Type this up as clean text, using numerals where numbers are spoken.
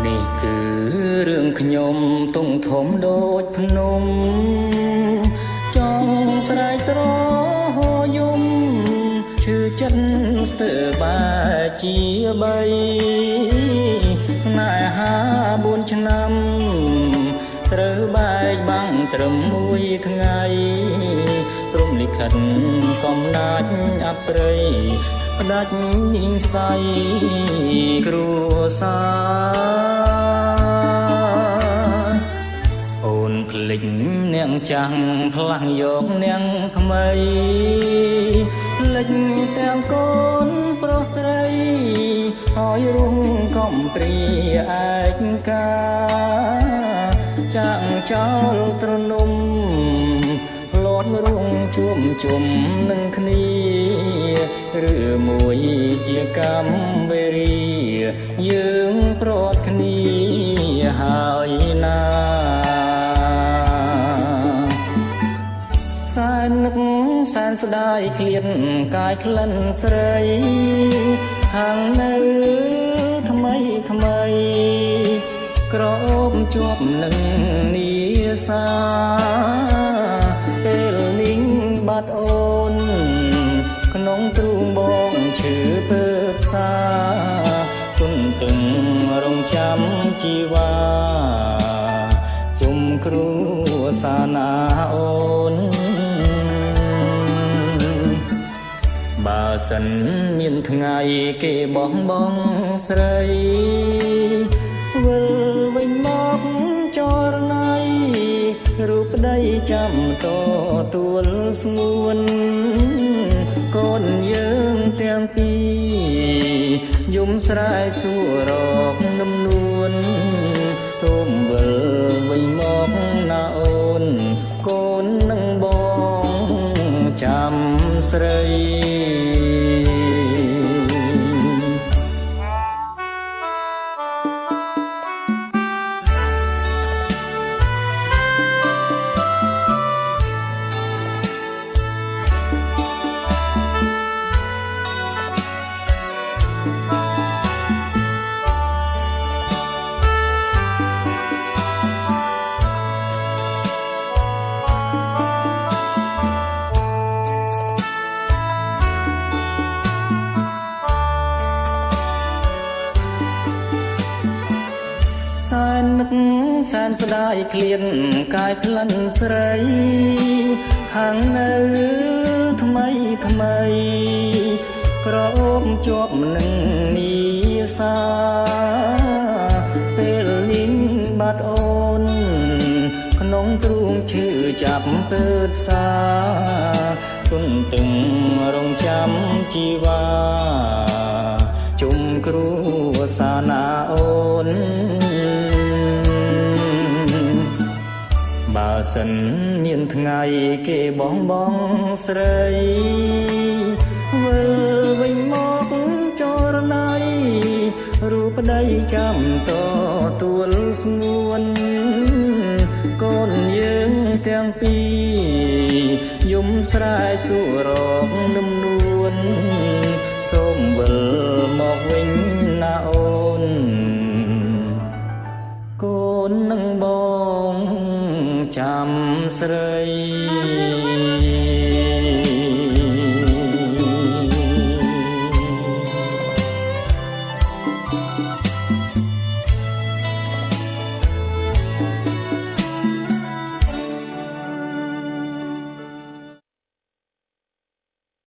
នេះគឺរឿងខ្ញុំទុំធំដូចភ្នំចង់ស្រែកទ្រហយំឈឺចិត្តស្ទើរបែជាបីស្នេហា4ឆ្នាំត្រូវបែកបាំងត្រឹមមួយថ្ងៃព្រំលិខិតកំណាចអប្រិយផ្ដាច់ញញស័យគ្រួសារអូនភ្លេចនាងចាំងផ្លាស់យកនាងថ្មីភ្លេចទាំងកូនប្រុសស្រីហើយរុំកំព្រាឯកាចាក់ចោលត្រនំលោតរងជួមជុំនឹងគ្នាឬមួយជាកម្មវេរីយើងប្រត់គ្នាហើយណាសែននឹកសែនស្ដាយឃ្លាតកាយក្លិនស្រីខាងនៅថ្មីថ្មីក្រអូបជាប់នឹងនីសាពេលនេះបាត់អូនក្នុងទ្រូងបងឈឺពើផ្សាទុនទឹងរងចាំជីវ៉ាជុំគ្រូសាណាអូនបើសិនមានថ្ងៃគេបងស្រីវិលវិញមកចរណៃរូបប្តីចាំតទួលស្ងួនកូនយើងទាំងពីរយំស្រែសួររកនឹមនួនសូមវិលវិញមកណាអូនកូននឹងបងចាំស្រីសែននឹកសែនស្ដាយឃ្លានកាយក្លិនស្រីហាងនៅថ្មីថ្មីក្រអូបជាប់នឹងនីសាពេលនេះបាត់អូនក្នុងទ្រូងឈឺចាប់ពើផ្សាទុនទឹងរងចាំជីវ៉ាជុំគ្រូសាណាអូនបើសិនមានថ្ងៃគេបងស្រីវិលវិញមកចរណៃរូបប្តីចាំតទួលស្ងួនកូនយើងទាំងពីរយំស្រែសួររកនឹមនួនសូមវិលមកវិញណាអូនកូននឹងបងចាំស្រី